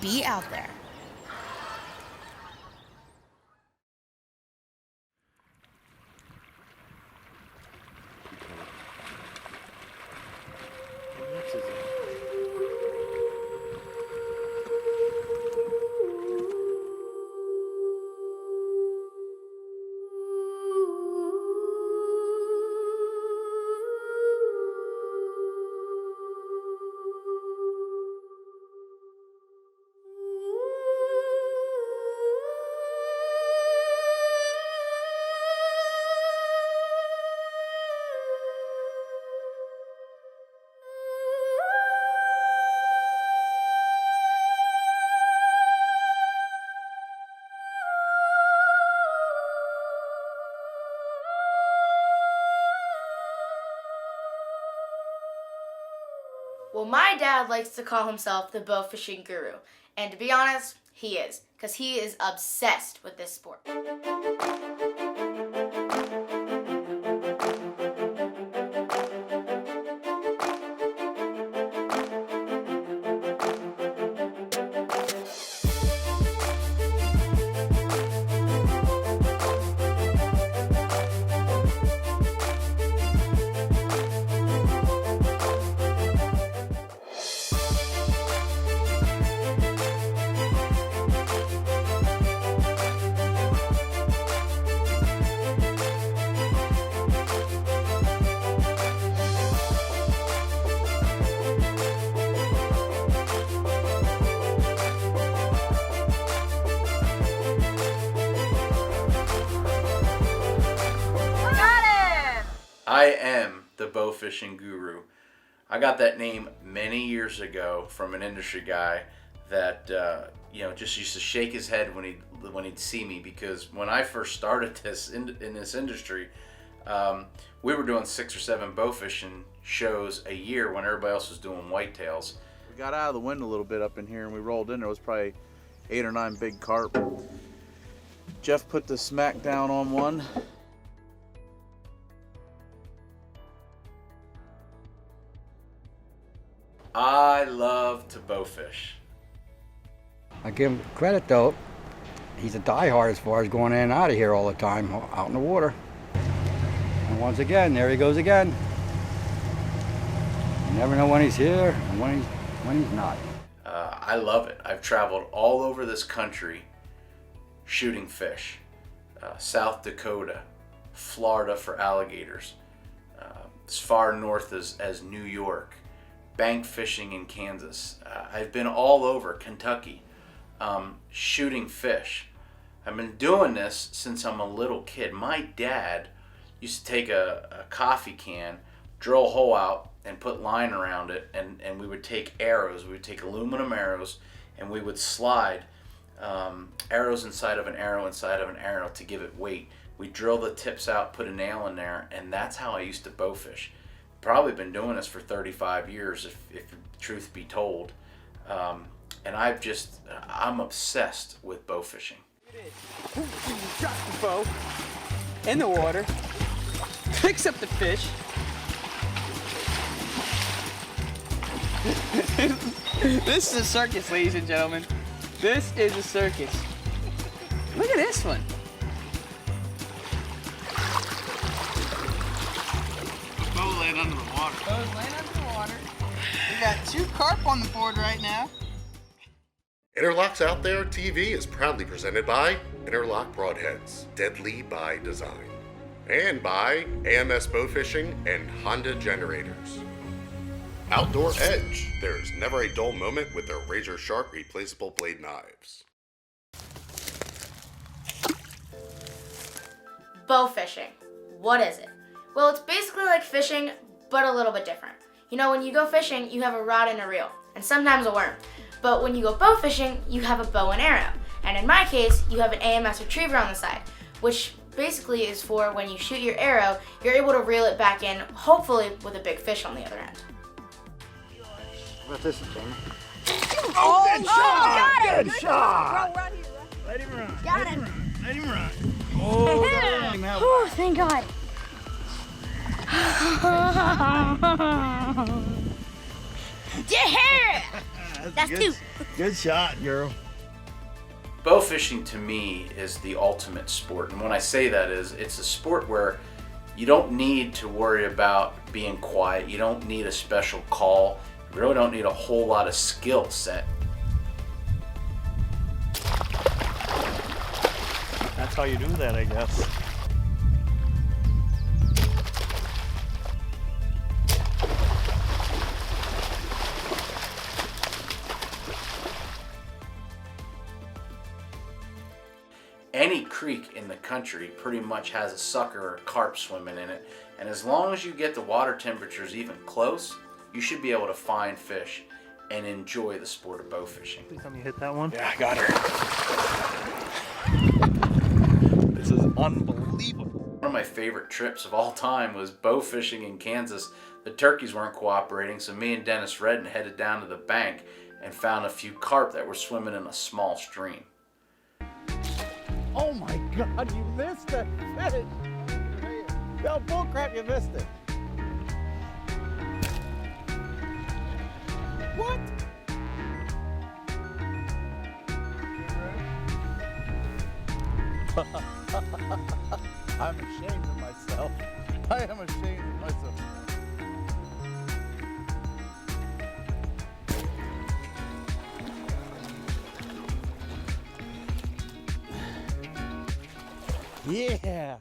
be out there. Well, my dad likes to call himself the bowfishing guru, and to be honest, he is, because he is obsessed with this sport. I am the bowfishing guru. I got that name many years ago from an industry guy that just used to shake his head when he'd see me, because when I first started this in this industry, we were doing 6 or 7 bowfishing shows a year when everybody else was doing whitetails. We got out of the wind a little bit up in here and we rolled in. There was probably 8 or 9 big carp. Jeff put the smack down on one. I love to bowfish. I give him credit though. He's a diehard as far as going in and out of here all the time, out in the water. And once again, there he goes again. You never know when he's here and when he's not. I love it. I've traveled all over this country shooting fish. South Dakota, Florida for alligators, as far north as New York, bank fishing in Kansas. I've been all over Kentucky shooting fish. I've been doing this since I'm a little kid. My dad used to take a coffee can, drill a hole out, and put line around it, and we would take arrows. We would take aluminum arrows, and we would slide arrows inside of an arrow to give it weight. We drill the tips out, put a nail in there, and that's how I used to bowfish. Probably been doing this for 35 years, if truth be told. And I'm obsessed with bowfishing. Drop the bow in the water, picks up the fish. This is a circus, ladies and gentlemen. This is a circus. Look at this one. Bow laying under the water. Bow's laying under the water. We got 2 carp on the board right now. Innerlocs Outthere TV is proudly presented by Interlock Broadheads, deadly by design, and by AMS Bowfishing and Honda Generators. Outdoor Edge. There's never a dull moment with their razor-sharp replaceable blade knives. Bowfishing. What is it? Well, it's basically like fishing, but a little bit different. You know, when you go fishing, you have a rod and a reel, and sometimes a worm. But when you go bow fishing, you have a bow and arrow. And in my case, you have an AMS retriever on the side, which basically is for when you shoot your arrow, you're able to reel it back in, hopefully with a big fish on the other end. What about this one, Jamie? Oh, good shot! got it. Good shot! Bro, run here. Let him run. Got Let him it. run. Let him run. Oh, dang. How Oh, thank God. Yeah! That's good, two. Good shot, girl. Bow fishing to me is the ultimate sport, and when I say that is, it's a sport where you don't need to worry about being quiet. You don't need a special call. You really don't need a whole lot of skill set. That's how you do that, I guess. Any creek in the country pretty much has a sucker or carp swimming in it, and as long as you get the water temperatures even close, you should be able to find fish and enjoy the sport of bow fishing. Please tell me you hit that one. Yeah, I got her. This is unbelievable. One of my favorite trips of all time was bow fishing in Kansas. The turkeys weren't cooperating, so me and Dennis Redden headed down to the bank and found a few carp that were swimming in a small stream. Oh my God, you missed the fish. No, bullcrap, you missed it. What? I'm ashamed of myself. I am ashamed of myself. Yeah.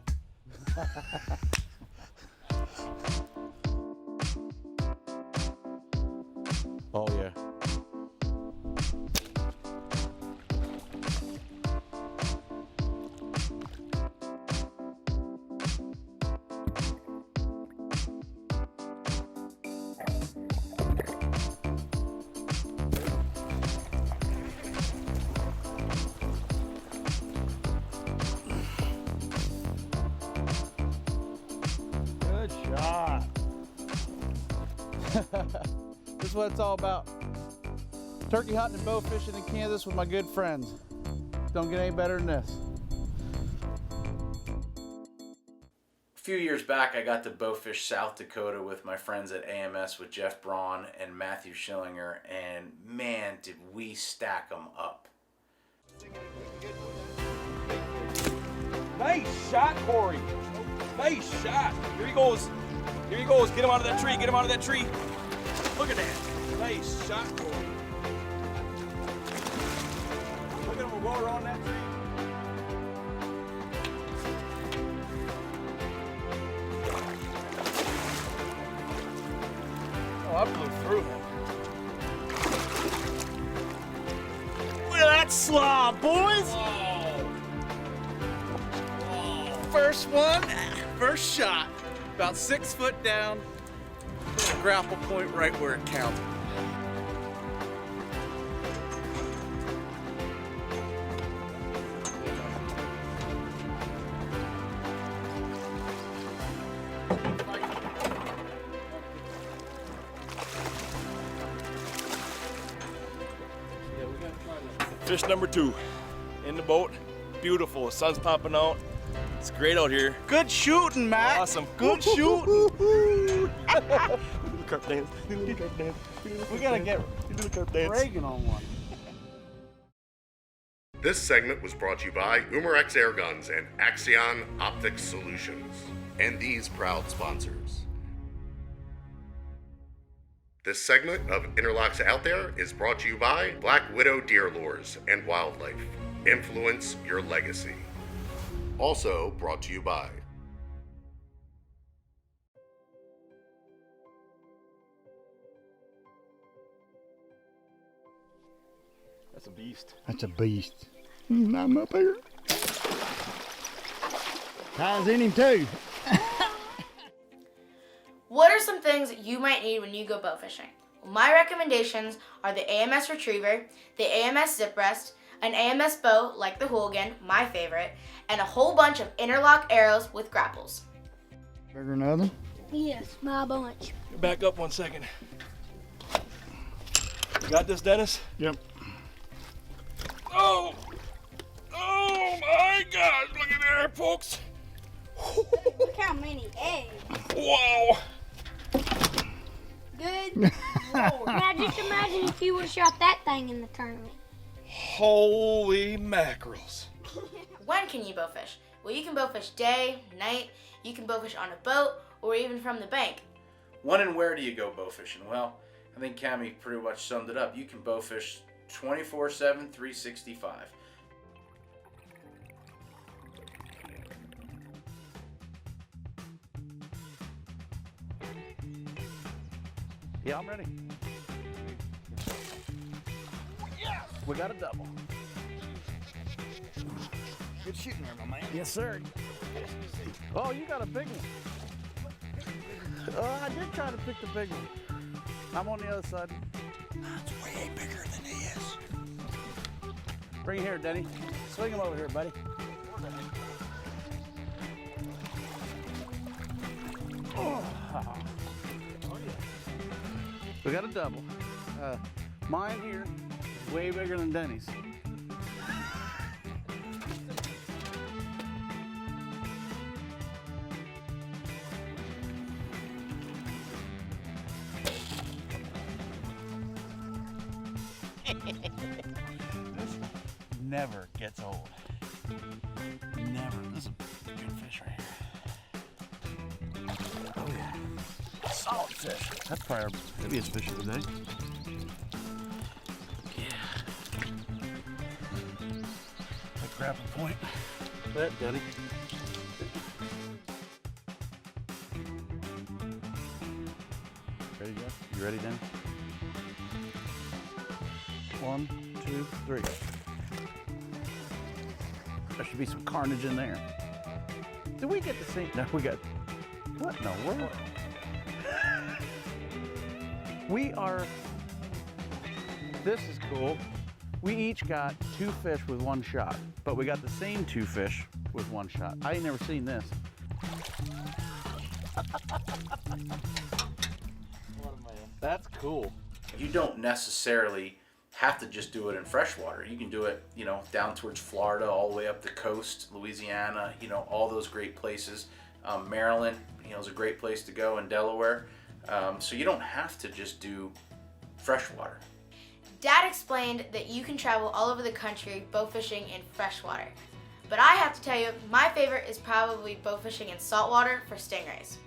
Oh yeah. Good shot. This is what it's all about. Turkey hunting and bow fishing in Kansas with my good friends. Don't get any better than this. A few years back, I got to bowfish South Dakota with my friends at AMS with Jeff Braun and Matthew Schillinger, and man, did we stack them up. Nice shot, Corey. Nice shot. Here he goes. Here he goes. Get him out of that tree. Get him out of that tree. Look at that. Nice shot, Corey. Look at him go around that tree. Oh, I blew through him. Look at that slob, boys. First one, first shot. About 6 foot down. Put a grapple point right where it counted. Fish number 2 in the boat. Beautiful. The sun's popping out. It's great out here. Good shooting, Matt. Awesome. Good shooting. Little carp dance. Little carp dance. We gotta get Little carp dance. Reagan on one. This segment was brought to you by Umarex Air Guns and Axion Optics Solutions, and these proud sponsors. This segment of Innerlocs Outthere is brought to you by Black Widow Deer Lures and Wildlife. Influence your legacy. Also brought to you by That's a beast. That's a beast. I'm up here. Ty's in him too. What are some things that you might need when you go bow fishing? Well, my recommendations are the AMS Retriever, the AMS Zip Rest, an AMS bow like the Hooligan, my favorite, and a whole bunch of interlock arrows with grapples. Bigger than other? Yes, my bunch. Back up 1 second. You got this, Dennis? Yep. Oh! Oh my God! Look at there, folks! Look how many eggs. Wow! Good Lord. Now just imagine if you would have shot that thing in the tournament. Holy mackerels. When can you bowfish? Well, you can bowfish day, night, you can bowfish on a boat, or even from the bank. When and where do you go bowfishing? Well, I think Cammie pretty much summed it up. You can bowfish 24/7, 365. Yeah, I'm ready. Yes! We got a double. Good shooting there, my man. Yes, sir. Oh, you got a big one. I did try to pick the big one. I'm on the other side. That's way bigger than he is. Bring it here, Denny. Swing him over here, buddy. Oh. We got a double. Mine here is way bigger than Denny's. This never gets old. Never. This is a good fish right here. Oh yeah. Solid fish. That's probably our heaviest fish of the day. Yeah. That grappling point. That, Denny. Ready, Jeff? You ready, Denny? 1, 2, 3. There should be some carnage in there. Did we get the same? No, we got. What in the world? We are. This is cool. We each got 2 fish with 1 shot, but we got the same 2 fish with 1 shot. I ain't never seen this. That's cool. You don't necessarily have to just do it in freshwater. You can do it, you know, down towards Florida, all the way up the coast, Louisiana, you know, all those great places. Maryland, you know, is a great place to go, in Delaware. So you don't have to just do freshwater. Dad explained that you can travel all over the country bowfishing in freshwater. But I have to tell you, my favorite is probably bowfishing in saltwater for stingrays.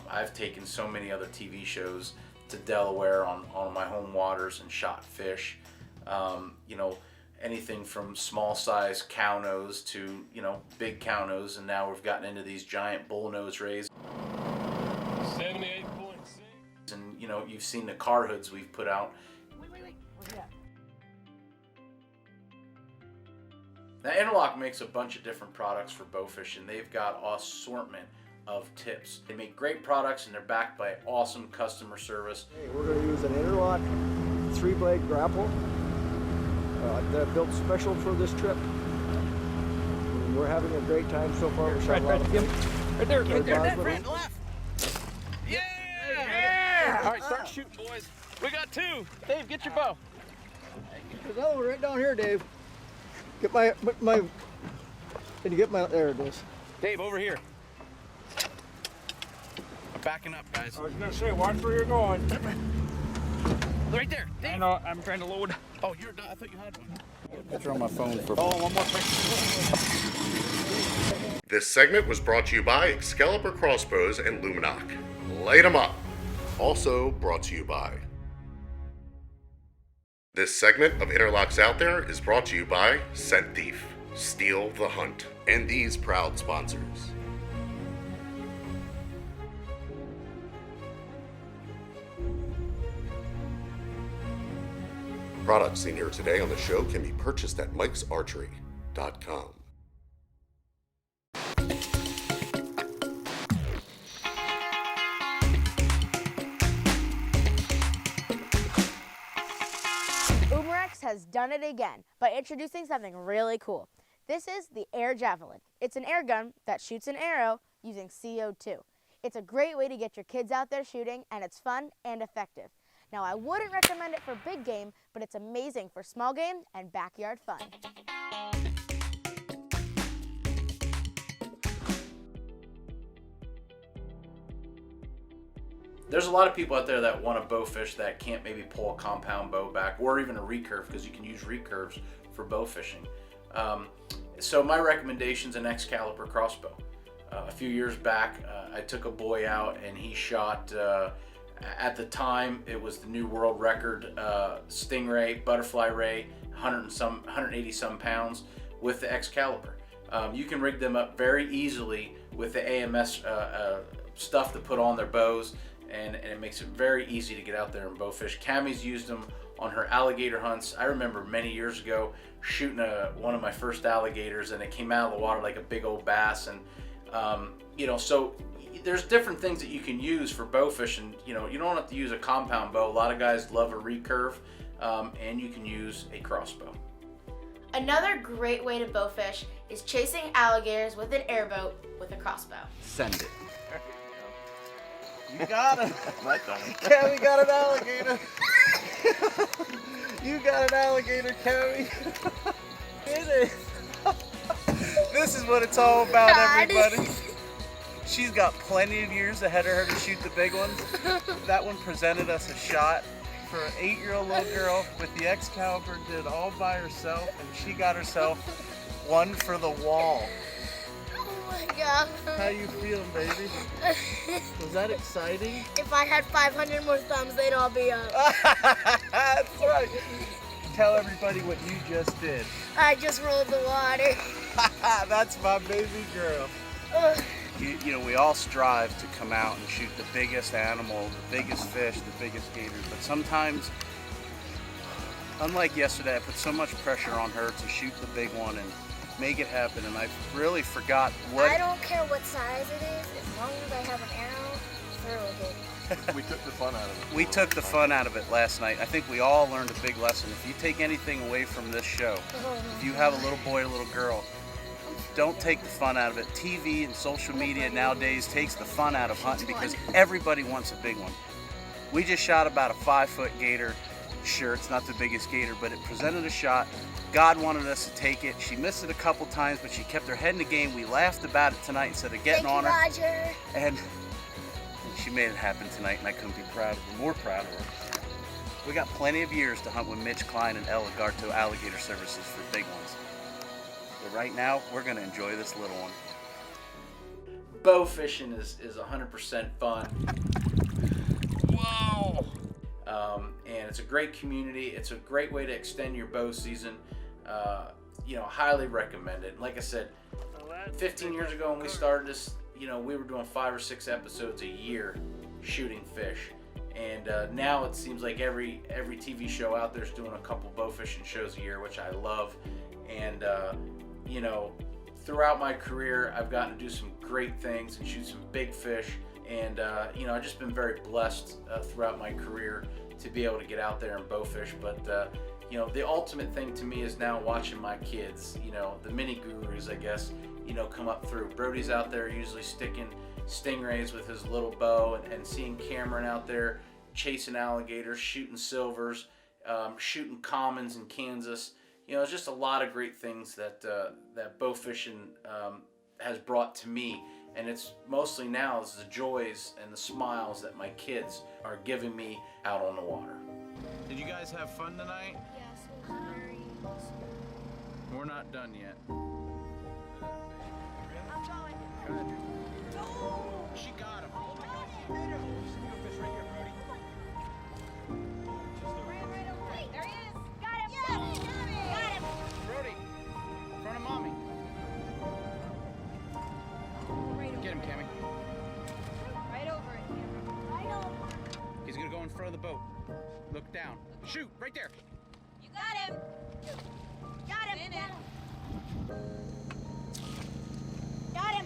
I've taken so many other TV shows to Delaware on my home waters and shot fish. You know, anything from small size cow nose to, you know, big cow nose, and now we've gotten into these giant bull nose rays. 78.6. And, you know, you've seen the car hoods we've put out. Wait. Where's that? Now, Innerloc makes a bunch of different products for bowfishing. They've got an assortment of tips. They make great products and they're backed by awesome customer service. Hey, we're going to use an Innerloc 3-blade grapple that I built special for this trip. And we're having a great time so far. Right there, that friend, left. Yeah! Yeah! All right, start shooting, boys. We got 2. Dave, get your bow. There's another one right down here, Dave. Get my, can you get my, there it is. Dave, over here. I'm backing up, guys. I was gonna say, watch where you're going. Right there, Dave. I know, I'm trying to load. Oh, you're not, I thought you had one. Picture on my phone for. Oh, one more quick. This segment was brought to you by Excalibur Crossbows and Luminoc. Light 'em up. Also brought to you by. This segment of Innerlocs Out There is brought to you by Scent Thief, Steal the Hunt, and these proud sponsors. Products seen here today on the show can be purchased at mikesarchery.com. Innerlocs has done it again by introducing something really cool. This is the air javelin. It's an air gun that shoots an arrow using CO2. It's a great way to get your kids out there shooting, and it's fun and effective. Now, I wouldn't recommend it for big game, but it's amazing for small game and backyard fun. There's a lot of people out there that want to bowfish that can't maybe pull a compound bow back or even a recurve, because you can use recurves for bow fishing. So my recommendation is an Excalibur crossbow. A few years back, I took a boy out and he shot, at the time, it was the new world record stingray, butterfly ray, 180 some pounds with the Excalibur. You can rig them up very easily with the AMS stuff to put on their bows, and it makes it very easy to get out there and bowfish. Cammie's used them on her alligator hunts. I remember many years ago shooting one of my first alligators, and it came out of the water like a big old bass. And so there's different things that you can use for bow fishing. You don't have to use a compound bow. A lot of guys love a recurve, and you can use a crossbow. Another great way to bowfish is chasing alligators with an airboat with a crossbow. Send it. You got him. Cammie got an alligator. You got an alligator, Cammie. Get it. This is what it's all about, everybody. She's got plenty of years ahead of her to shoot the big ones. That one presented us a shot for an 8-year-old little girl with the Excalibur, did all by herself, and she got herself one for the wall. Oh my God. How you feeling, baby? Was that exciting? If I had 500 more thumbs, they'd all be up. That's right. Tell everybody what you just did. I just rolled the water. That's my baby girl. We all strive to come out and shoot the biggest animal, the biggest fish, the biggest gators, but sometimes, unlike yesterday, I put so much pressure on her to shoot the big one and make it happen, and I really forgot what... I don't care what size it is, as long as I have an arrow, throw it. We took the fun out of it. We took the fun out of it last night. I think we all learned a big lesson. If you take anything away from this show, if you have a little boy or little girl, don't take the fun out of it. TV and social media nowadays takes the fun out of hunting because everybody wants a big one. We just shot about a 5-foot gator. Sure, it's not the biggest gator, but it presented a shot. God wanted us to take it. She missed it a couple times, but she kept her head in the game. We laughed about it tonight instead of getting on her. Roger. And she made it happen tonight, and I couldn't be more proud of her. We got plenty of years to hunt with Mitch Klein and El Lagarto Alligator Services for big ones. But right now, we're going to enjoy this little one. Bow fishing is 100% fun. Whoa! And it's a great community. It's a great way to extend your bow season. Highly recommend it. Like I said, 15 years ago when we started this, we were doing 5 or 6 episodes a year shooting fish. And now it seems like every TV show out there is doing a couple bow fishing shows a year, which I love. And throughout my career, I've gotten to do some great things and shoot some big fish. And I've just been very blessed throughout my career to be able to get out there and bow fish. But the ultimate thing to me is now watching my kids, the mini gurus, I guess, come up through. Brody's out there usually sticking stingrays with his little bow, and seeing Cameron out there chasing alligators, shooting silvers, shooting commons in Kansas. It's just a lot of great things that bow fishing has brought to me. And it's mostly now is the joys and the smiles that my kids are giving me out on the water. Did you guys have fun tonight? Yes, it was very awesome. We're not done yet. I'm going. She got him. Oh my God. Fish right here, Brody. Wait, there he is. Got him. Yes, got him. Brody, in front of mommy. Get him, Cammie. Right over it, Cameron. Right over. He's gonna go in front of the boat. Look down. Shoot, right there. You got him. Got him. Got him. Got him.